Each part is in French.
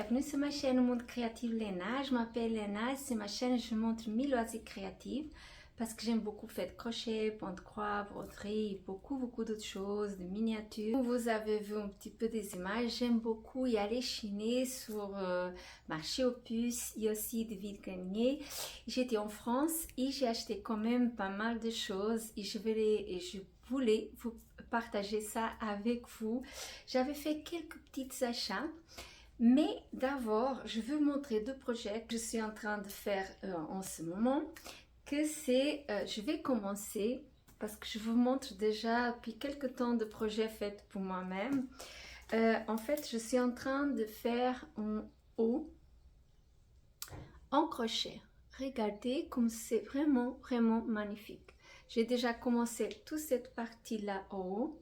bienvenue sur ma chaîne Monde Créatif Léna. Je m'appelle Léna et c'est ma chaîne, je montre mes loisirs créatifs parce que j'aime beaucoup faire crochet, point de croix, broderie, beaucoup d'autres choses, de miniatures. Vous avez vu un petit peu des images, j'aime beaucoup y aller chiner sur marché aux puces et aussi de vide-grenier. J'étais en France et j'ai acheté quand même pas mal de choses et je voulais vous partager ça avec vous. J'avais fait quelques petits achats. Mais d'abord, je veux vous montrer deux projets que je suis en train de faire en ce moment. Je vais commencer parce que je vous montre déjà depuis quelques temps de projets faits pour moi-même. En fait, je suis en train de faire un haut en crochet. Regardez comme c'est vraiment magnifique. J'ai déjà commencé toute cette partie-là en haut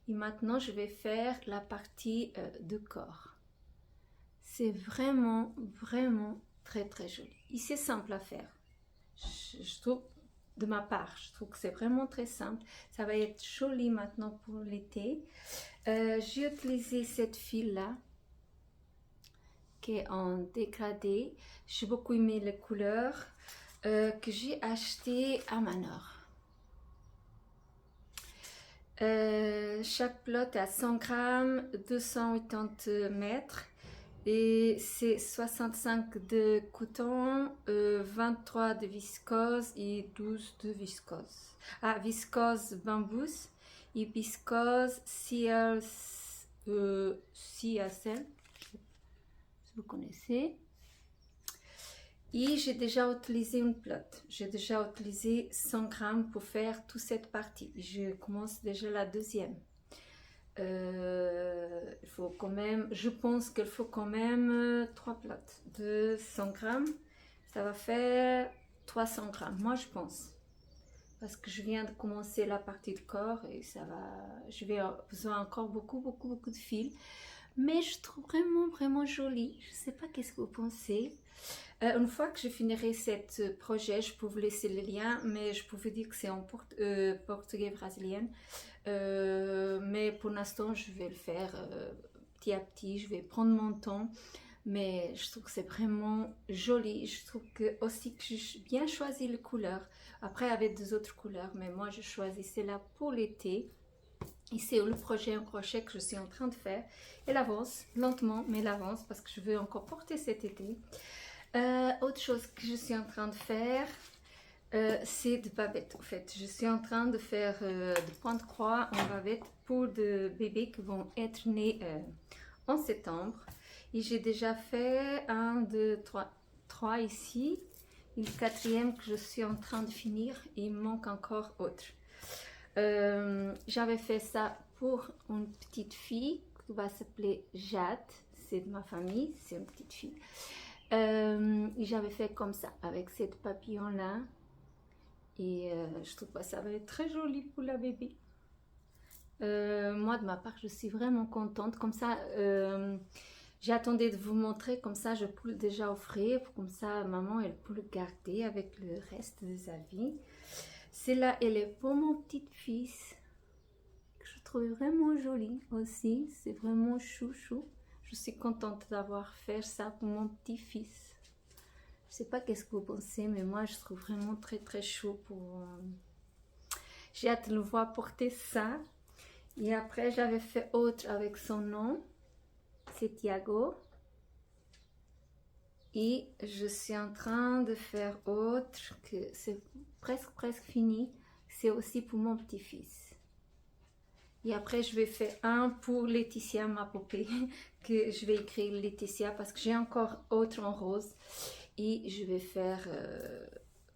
et maintenant je vais faire la partie de corps. C'est vraiment très joli. Et c'est simple à faire. Je trouve, de ma part, je trouve que c'est vraiment très simple. Ça va être joli maintenant pour l'été. J'ai utilisé cette file-là qui est en dégradé. J'ai beaucoup aimé les couleurs que j'ai acheté à Manor. Chaque plot est à 100 grammes, 280 mètres. Et c'est 65 de coton, 23 de viscose et 12 de viscose. Ah, viscose bambous et viscose CSL, si vous connaissez. Et j'ai déjà utilisé une plotte. J'ai déjà utilisé 100 grammes pour faire toute cette partie. Je commence déjà la deuxième. Il faut quand même, je pense qu'il faut quand même 3 plottes de 100 grammes. Ça va faire 300 grammes, moi je pense. Parce que je viens de commencer la partie de corps et ça va, je vais avoir besoin encore beaucoup de fils. Mais je trouve vraiment joli. Je sais pas qu'est-ce que vous pensez. Une fois que je finirai ce projet, je peux vous laisser le lien, mais je peux vous dire que c'est en portugais brésilien. Mais pour l'instant, je vais le faire petit à petit. Je vais prendre mon temps, mais je trouve que c'est vraiment joli. Je trouve que aussi que j'ai bien choisi les couleurs. Après, avec des autres couleurs, mais moi, je choisis celle-là pour l'été. Et c'est le projet en crochet que je suis en train de faire. Elle avance lentement, mais elle avance parce que je veux encore porter cet été. Autre chose que je suis en train de faire, c'est de bavettes. En fait, je suis en train de faire de point de croix en bavette pour des bébés qui vont être nés en septembre. Et j'ai déjà fait 1, 2, 3 ici. Et le quatrième que je suis en train de finir. Et il me manque encore autre. J'avais fait ça pour une petite fille qui va s'appeler Jade. C'est de ma famille, c'est une petite fille. J'avais fait comme ça avec cette papillon là et je trouve que ça va être très joli pour la bébé. Moi de ma part je suis vraiment contente comme ça. J'attendais de vous montrer comme ça, je peux déjà offrir comme ça maman elle peut le garder avec le reste de sa vie. Celle-là elle est pour mon petit-fils que je trouve vraiment jolie aussi, c'est vraiment chouchou. Je suis contente d'avoir fait ça pour mon petit-fils. Je sais pas qu'est-ce que vous pensez, mais moi je trouve vraiment très chaud pour... J'ai hâte de le voir porter ça. Et après j'avais fait autre avec son nom. C'est Thiago. Et je suis en train de faire autre que c'est presque fini. C'est aussi pour mon petit-fils. Et après, je vais faire un pour Laetitia, ma poupée, que je vais écrire Laetitia parce que j'ai encore autre en rose. Et je vais faire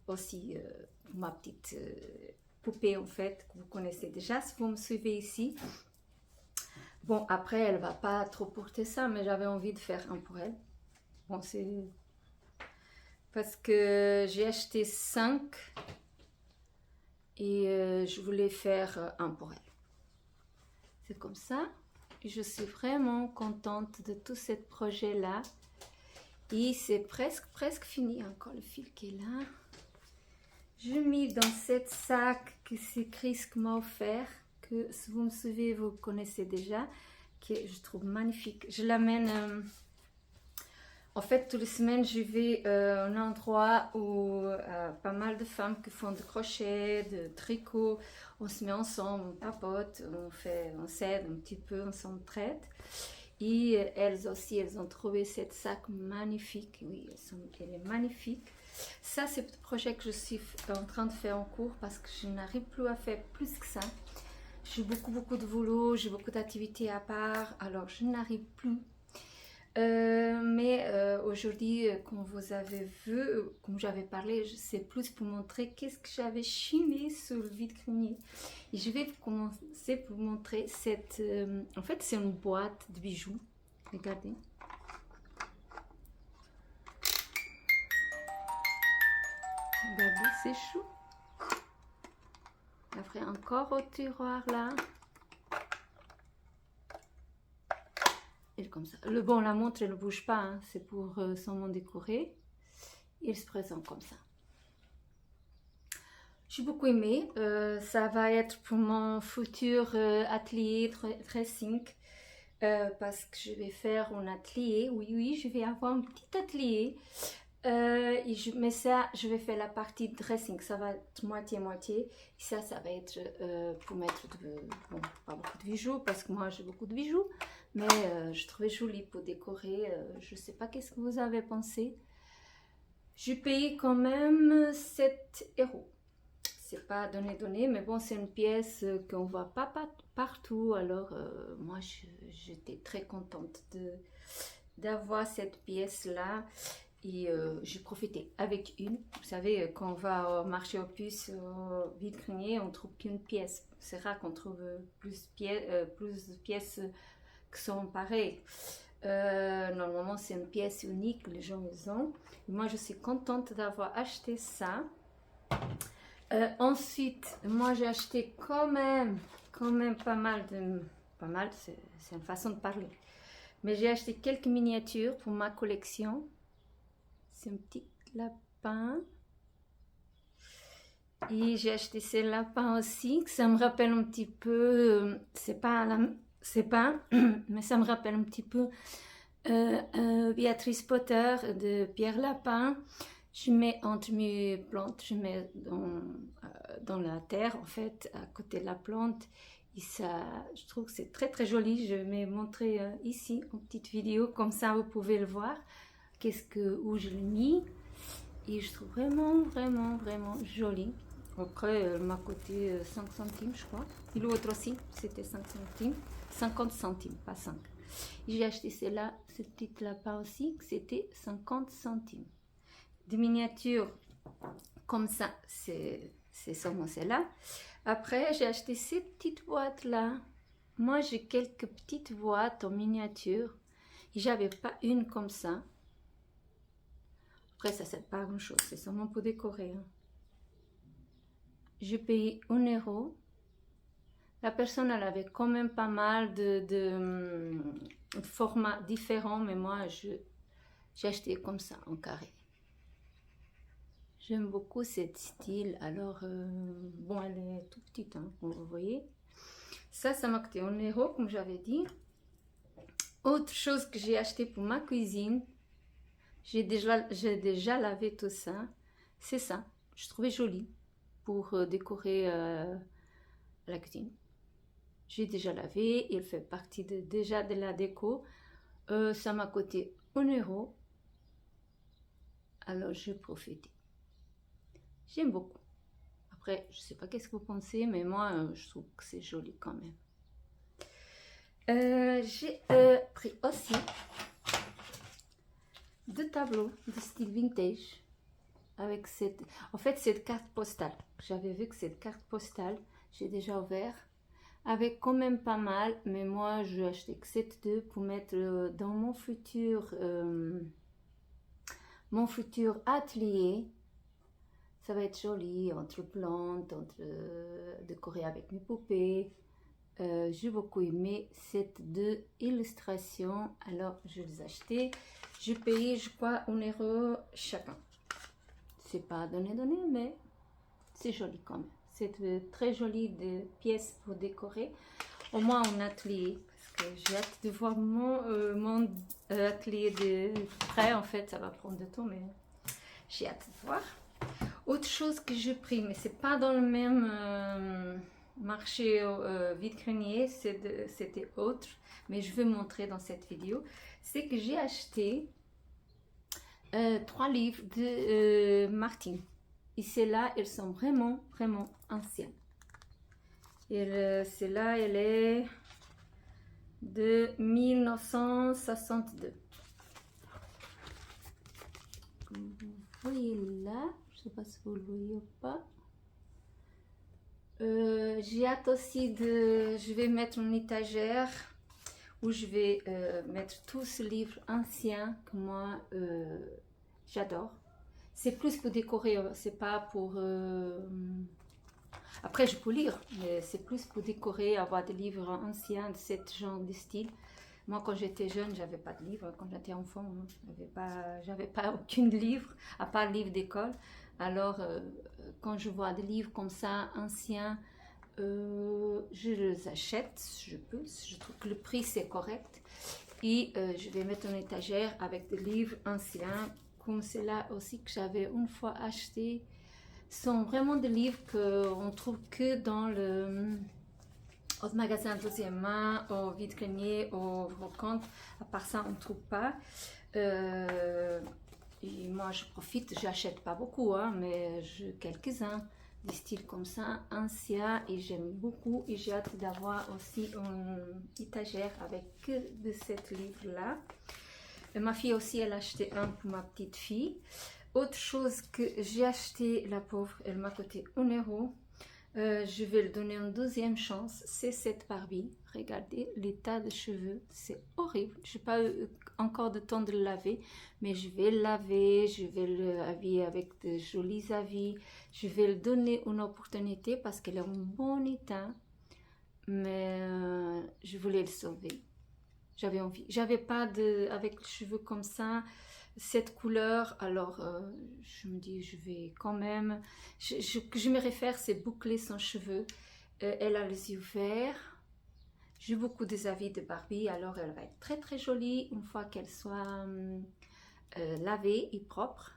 aussi ma petite poupée, en fait, que vous connaissez déjà, si vous me suivez ici. Bon, après, elle va pas trop porter ça, mais j'avais envie de faire un pour elle. Bon, c'est... Parce que j'ai acheté 5 et je voulais faire un pour elle. C'est comme ça. Je suis vraiment contente de tout ce projet-là. Et c'est presque fini. Encore le fil qui est là. Je mis dans cette sac que c'est Chris qui m'a offert. Que si vous me suivez, vous connaissez déjà. Que je trouve magnifique. Je l'amène En fait, toutes les semaines, je vais à un endroit où pas mal de femmes qui font de crochet, de tricot. On se met ensemble, on papote, on s'aide un petit peu, on s'entraide. Et elles aussi, elles ont trouvé cette sac magnifique. Oui, elle est magnifique. Ça, c'est le projet que je suis en train de faire en cours parce que je n'arrive plus à faire plus que ça. J'ai beaucoup de boulot, j'ai beaucoup d'activités à part, alors je n'arrive plus. Aujourd'hui, comme vous avez vu, comme j'avais parlé, c'est plus pour montrer qu'est-ce que j'avais chiné sur le vide-grenier. Et je vais commencer pour vous montrer cette... en fait, c'est une boîte de bijoux. Regardez. Regardez, c'est chou. Après, encore au tiroir là. Et comme ça. La montre, elle ne bouge pas, hein. C'est pour seulement décorer. Il se présente comme ça. J'ai beaucoup aimé. Ça va être pour mon futur atelier dressing. Parce que je vais faire un atelier. Oui, je vais avoir un petit atelier. Mais ça, je vais faire la partie dressing. Ça va être moitié-moitié. Et ça va être pour mettre pas beaucoup de bijoux. Parce que moi, j'ai beaucoup de bijoux. Mais je trouvais joli pour décorer. Je ne sais pas qu'est-ce que vous avez pensé. J'ai payé quand même 7 €. C'est pas donné, mais bon, c'est une pièce qu'on ne voit pas partout. Alors, moi, j'étais très contente d'avoir cette pièce-là. Et j'ai profité avec une. Vous savez, quand on va au marché aux puces, au vide-grenier, on ne trouve qu'une pièce. C'est rare qu'on trouve plus de pièces qui sont pareilles. Normalement, c'est une pièce unique que les gens ils ont. Et moi, je suis contente d'avoir acheté ça. Ensuite, moi, j'ai acheté quand même pas mal, c'est une façon de parler. Mais j'ai acheté quelques miniatures pour ma collection. C'est un petit lapin. Et j'ai acheté ces lapins aussi, que ça me rappelle un petit peu, c'est pas, mais ça me rappelle un petit peu Béatrice Potter de Pierre Lapin. Je mets entre mes plantes, je mets dans la terre en fait, à côté de la plante. Et ça, je trouve que c'est très joli. Je vais montrer ici une petite vidéo, comme ça vous pouvez le voir. Où je l'ai mis. Et je trouve vraiment joli. Après, elle m'a coûté 5 centimes, je crois. Et l'autre aussi, c'était 5 centimes. 50 centimes, pas 5. J'ai acheté celle-là, ce petit lapin aussi, c'était 50 centimes. Des miniatures comme ça, c'est seulement celle-là. Après, j'ai acheté ces petites boîtes-là. Moi, j'ai quelques petites boîtes en miniature. Et j'avais pas une comme ça. Après, ça ne sert pas à grand chose, c'est seulement pour décorer. Hein. J'ai payé 1 €. La personne, elle avait quand même pas mal de formats différents, mais moi, j'ai acheté comme ça, en carré. J'aime beaucoup cette style. Alors, bon, elle est tout petite, hein, comme vous voyez. Ça m'a coûté 1 €, comme j'avais dit. Autre chose que j'ai acheté pour ma cuisine, j'ai déjà lavé tout ça. C'est ça, je trouvais joli pour décorer la cuisine. J'ai déjà lavé, il fait partie déjà de la déco. Ça m'a coûté 1 €. Alors j'ai profité. J'aime beaucoup. Après, je ne sais pas qu'est-ce que vous pensez, mais moi, je trouve que c'est joli quand même. J'ai pris aussi 2 tableaux de style vintage avec cette carte postale. J'avais vu que cette carte postale, j'ai déjà ouvert avec quand même pas mal, mais moi je vais acheter que cette 2 pour mettre dans mon futur atelier. Ça va être joli entre plantes, décorer avec mes poupées. J'ai beaucoup aimé ces 2 illustrations, alors je les ai achetées. J'ai payé, je crois, 1 € chacun. C'est pas donné, mais c'est joli quand même. C'est très joli de pièces pour décorer. Au moins un atelier, parce j'ai hâte de voir mon atelier de prêt. En fait, ça va prendre du temps, mais j'ai hâte de voir. Autre chose que j'ai pris, mais c'est pas dans le même marché vide-grenier, c'était autre, mais je vais montrer dans cette vidéo, c'est que j'ai acheté 3 livres de Martine. Et celles-là, elles sont vraiment, vraiment anciennes. Et celle-là, elle est de 1962. Comme vous voyez là, je ne sais pas si vous le voyez ou pas. J'ai hâte aussi je vais mettre une étagère où je vais mettre tous ces livres anciens que moi j'adore. C'est plus pour décorer, c'est pas pour... Après, je peux lire, mais c'est plus pour décorer, avoir des livres anciens de ce genre de style. Moi, quand j'étais jeune, j'avais pas de livres. Quand j'étais enfant, j'avais pas aucun livre, à part le livre d'école. Alors, quand je vois des livres comme ça, anciens, je les achète, je peux. Je trouve que le prix, c'est correct. Et je vais mettre une étagère avec des livres anciens, comme ceux-là aussi que j'avais une fois acheté. Ce sont vraiment des livres qu'on trouve que dans au magasin de deuxième main, au vide-grenier, au brocante. À part ça, on ne trouve pas. Et moi, je profite, j'achète pas beaucoup, hein, mais quelques-uns, des styles comme ça, anciens, et j'aime beaucoup. Et j'ai hâte d'avoir aussi une étagère avec que de ces livres-là. Ma fille aussi, elle a acheté un pour ma petite fille. Autre chose que j'ai acheté, la pauvre, elle m'a coûté 1 €. Je vais lui donner une deuxième chance. C'est cette Barbie. Regardez l'état de cheveux, c'est horrible. Je n'ai pas eu encore de temps de le laver, mais je vais le laver, je vais le habiller avec de jolis habits. Je vais lui donner une opportunité parce qu'elle est en bon état, mais je voulais le sauver. J'avais envie. J'avais pas avec les cheveux comme ça, cette couleur, alors je me dis je vais quand même, je me réfère, c'est boucler son cheveu. Elle a les yeux verts. J'ai beaucoup des avis de Barbie, alors elle va être très très jolie une fois qu'elle soit lavée et propre.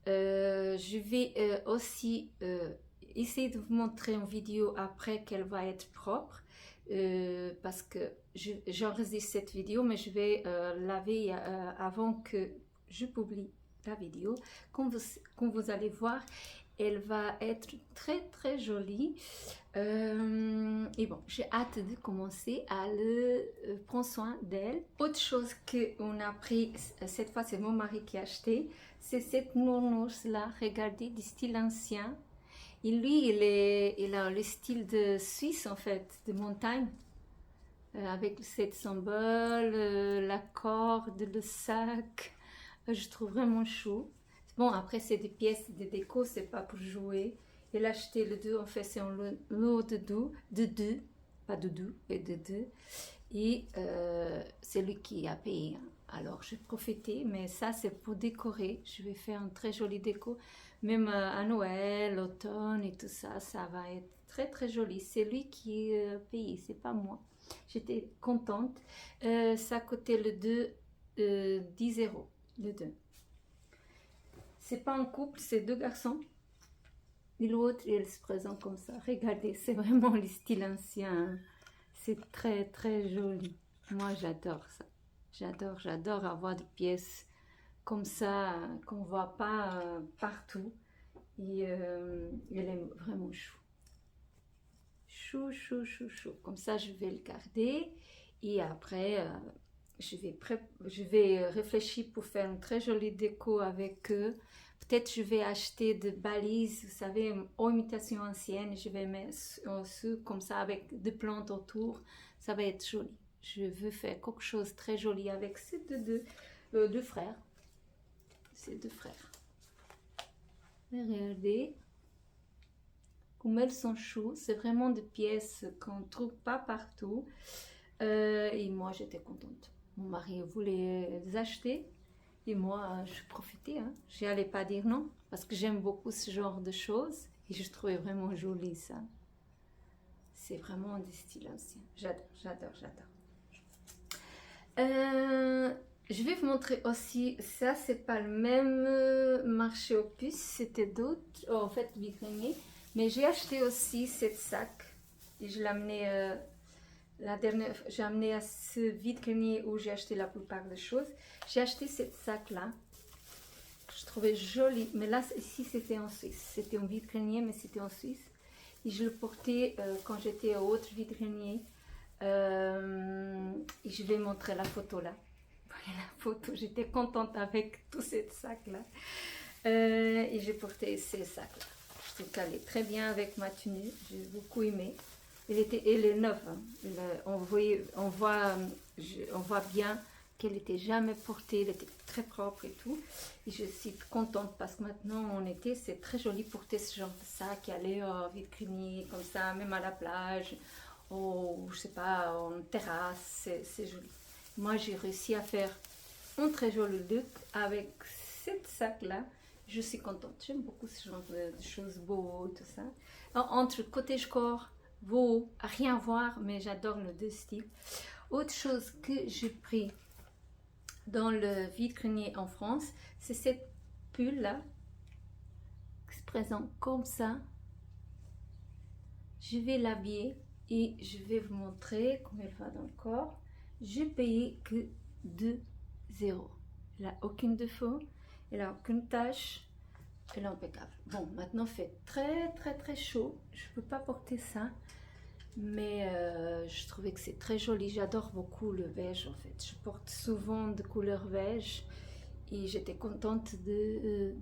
Je vais aussi essayer de vous montrer en vidéo après qu'elle va être propre. Parce que j'enregistre cette vidéo, mais je vais laver avant que je publie la vidéo. Comme vous allez voir, elle va être très très jolie. Et bon, j'ai hâte de commencer à prendre soin d'elle. Autre chose qu'on a pris, cette fois c'est mon mari qui a acheté, c'est cette nounours là, regardez, du style ancien. Et lui, il a le style de Suisse en fait, de montagne. Avec cette symbole, la corde, le sac. Je trouve vraiment chou. Bon, après, c'est des pièces de déco, c'est pas pour jouer. Il a acheté le 2, en fait, c'est un lot de deux, pas de deux, mais de deux. Et c'est lui qui a payé. Alors, j'ai profité, mais ça, c'est pour décorer. Je vais faire une très jolie déco. Même à Noël, l'automne et tout ça, ça va être très, très joli. C'est lui qui a payé, c'est pas moi. J'étais contente. Ça coûtait le 2, 10 €, le 2. C'est pas un couple, c'est 2 garçons. Et l'autre, il se présente comme ça. Regardez, c'est vraiment le style ancien. C'est très, très joli. Moi, j'adore ça. J'adore avoir des pièces comme ça, qu'on ne voit pas partout. Et elle est vraiment chou. Chou. Comme ça, je vais le garder. Et après, je vais réfléchir pour faire une très jolie déco avec eux. Peut-être je vais acheter des balises, vous savez, en imitation ancienne. Je vais mettre dessus comme ça avec des plantes autour. Ça va être joli. Je veux faire quelque chose de très joli avec ces deux frères. Ces deux frères. Regardez. Comme elles sont chaudes, c'est vraiment des pièces qu'on ne trouve pas partout. Et moi, j'étais contente. Mon mari voulait les acheter. Et moi, je profitais. Hein. Je n'allais pas dire non. Parce que j'aime beaucoup ce genre de choses. Et je trouvais vraiment joli ça. C'est vraiment des styles anciens. J'adore. Je vais vous montrer aussi, ça c'est pas le même marché aux puces, c'était d'autres, en fait vitrinier, mais j'ai acheté aussi cette sac et je l'ai amené la dernière, j'ai amené à ce vide-grenier où j'ai acheté la plupart des choses. J'ai acheté cette sac là que je trouvais jolie, mais là ici c'était en Suisse, c'était un vide-grenier mais c'était en Suisse et je le portais quand j'étais au autre vide-grenier. Et je vais montrer la photo là. Voilà la photo, j'étais contente avec tout ce sac là. Et j'ai porté ces sacs là. Je trouve qu'elle est très bien avec ma tenue, j'ai beaucoup aimé. Elle est neuve, hein. On voit bien qu'elle n'était jamais portée, elle était très propre et tout. Et je suis contente parce que maintenant en été c'est très joli porter ce genre de sac, aller au vide-grenier comme ça, même à la plage. Ou je sais pas, en terrasse, c'est joli. Moi, j'ai réussi à faire un très joli look avec cette sac-là. Je suis contente. J'aime beaucoup ce genre de choses beaux, tout ça. Alors, entre cottage-core, beau, rien à voir, mais j'adore les deux styles. Autre chose que j'ai pris dans le vide-grenier en France, c'est cette pull-là, qui se présente comme ça. Je vais l'habiller. Et je vais vous montrer comment elle va dans le corps. J'ai payé que 2 €. Elle n'a aucune défaut, elle n'a aucune tache, elle est impeccable. Bon, maintenant il fait très chaud. Je ne peux pas porter ça, mais je trouvais que c'est très joli. J'adore beaucoup le beige en fait. Je porte souvent de couleur beige et j'étais contente de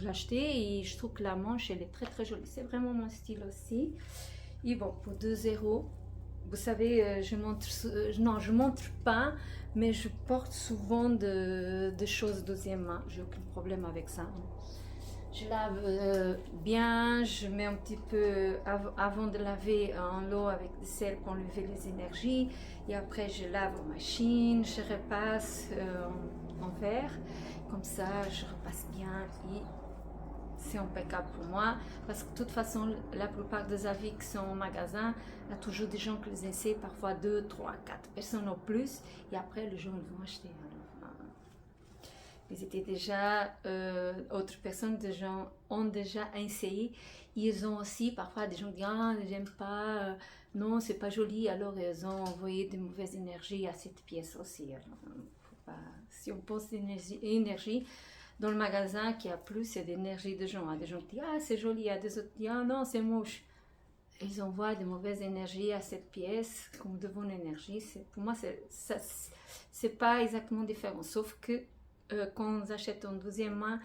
l'acheter. Et je trouve que la manche elle est très jolie. C'est vraiment mon style aussi. Et bon, pour 2 €, vous savez, non, je montre pas, mais je porte souvent de choses deuxième main. J'ai aucun problème avec ça. Je lave bien, je mets un petit peu, avant de laver, en l'eau avec du sel pour enlever les énergies. Et après, je lave en machine, je repasse en verre. Comme ça, je repasse bien et c'est impeccable pour moi parce que de toute façon la plupart des avis qui sont au magasin, il y a toujours des gens qui les essaient, parfois 2, 3, 4 personnes au plus et après les gens vont acheter. Alors, ils étaient déjà, autres personnes des gens ont déjà essayé. Ils ont aussi parfois des gens qui disent ah j'aime pas, non c'est pas joli, alors ils ont envoyé de mauvaises énergies à cette pièce aussi. Alors, faut pas, si on pense énergie dans le magasin qui a plus, c'est d'énergie de gens. Il y a des gens qui disent ah c'est joli, il y a des autres qui disent ah non c'est moche. Ils envoient de mauvaises énergies à cette pièce comme de bonne énergie. Pour moi c'est pas exactement différent, sauf que quand on achète en deuxième main,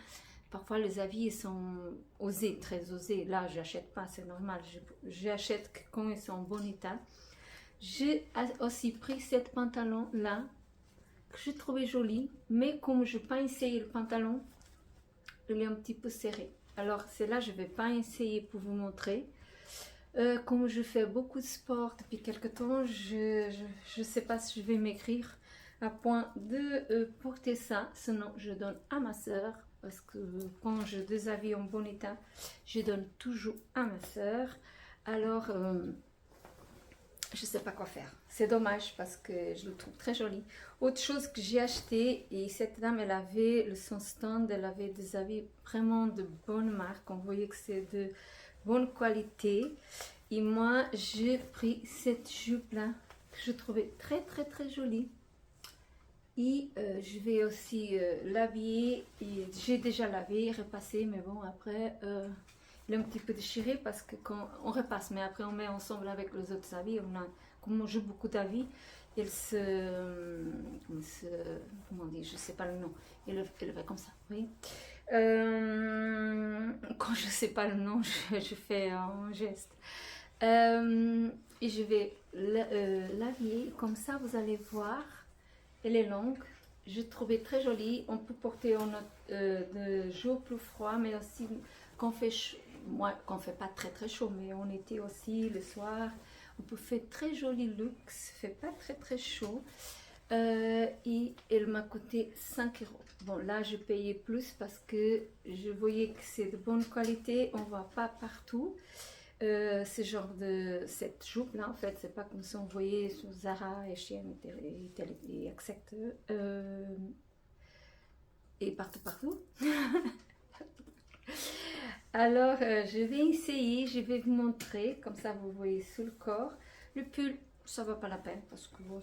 parfois les avis sont osés, très osés. Là j'achète pas, c'est normal, j'achète quand ils sont en bon état. J'ai aussi pris cette pantalon là que je trouvais joli, mais comme je n'ai pas essayé le pantalon, il est un petit peu serré. Alors c'est là je vais pas essayer pour vous montrer. Comme je fais beaucoup de sport depuis quelque temps, je sais pas si je vais m'écrire à point de porter ça, sinon je donne à ma soeur parce que quand je déshabille en bon état, je donne toujours à ma soeur. Alors je sais pas quoi faire. C'est dommage parce que je le trouve très joli. Autre chose que j'ai acheté, et cette dame elle avait son stand, elle avait des habits vraiment de bonne marque. On voyait que c'est de bonne qualité. Et moi j'ai pris cette jupe là que je trouvais très jolie. Et je vais aussi l'habiller. J'ai déjà lavé, repassé, mais bon après il est un petit peu déchiré parce que quand on repasse, mais après on met ensemble avec les autres habits. Comme on joue beaucoup d'habits, comment on dit, je sais pas le nom, il va comme ça, oui. Quand je sais pas le nom, je fais un geste. Et je vais l'habiller comme ça, vous allez voir. Elle est longue, je trouvais très jolie. On peut porter de jours plus froids, mais aussi quand fait chaud, moi quand fait pas très chaud, mais en été aussi le soir, on peut faire très joli look. Fait pas très chaud. Et elle m'a coûté 5 €. Bon là je payais plus parce que je voyais que c'est de bonne qualité, on voit pas partout. ce genre de cette jupe là en fait, c'est pas comme si on voyait sur Zara, H&M et etc. Et partout. Alors je vais essayer, je vais vous montrer, comme ça vous voyez sous le corps. Le pull, ça va pas la peine parce que bon,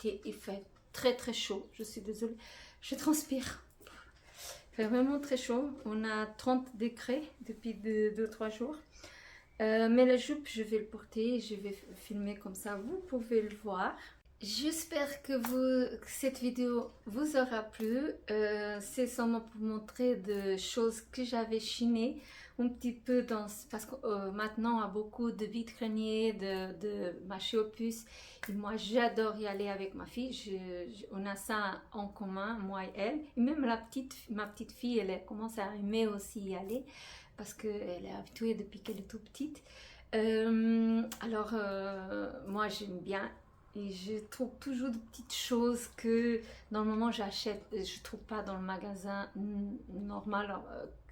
il fait très chaud, je suis désolée, je transpire. Il fait vraiment très chaud, on a 30 degrés depuis 2-3 jours. Mais la jupe, je vais le porter, je vais filmer comme ça, vous pouvez le voir. J'espère que cette vidéo vous aura plu. C'est seulement pour montrer des choses que j'avais chinées un petit peu parce que maintenant on a beaucoup de vide-grenier, de marché aux puces. Et moi j'adore y aller avec ma fille. On a ça en commun, moi et elle. Et même ma petite fille, elle commence à aimer aussi y aller parce qu'elle est habituée depuis qu'elle est toute petite. Moi j'aime bien. Et je trouve toujours de petites choses que normalement j'achète, je ne trouve pas dans le magasin normal,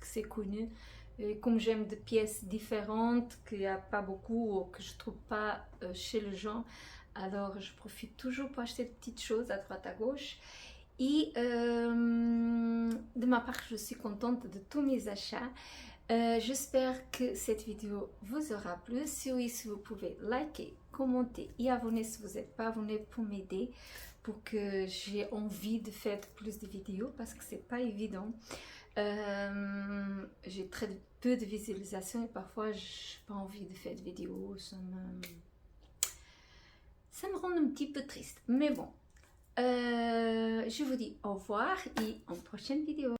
que c'est connu. Et comme j'aime des pièces différentes, qu'il n'y a pas beaucoup, ou que je ne trouve pas chez les gens, alors je profite toujours pour acheter de petites choses à droite à gauche. Et de ma part, je suis contente de tous mes achats. J'espère que cette vidéo vous aura plu. Si oui, si vous pouvez liker, commenter et abonner si vous n'êtes pas abonné pour m'aider, pour que j'ai envie de faire plus de vidéos parce que c'est pas évident. J'ai très peu de visualisations et parfois j'ai pas envie de faire de vidéos. Ça me rend un petit peu triste. Mais bon, je vous dis au revoir et en prochaine vidéo.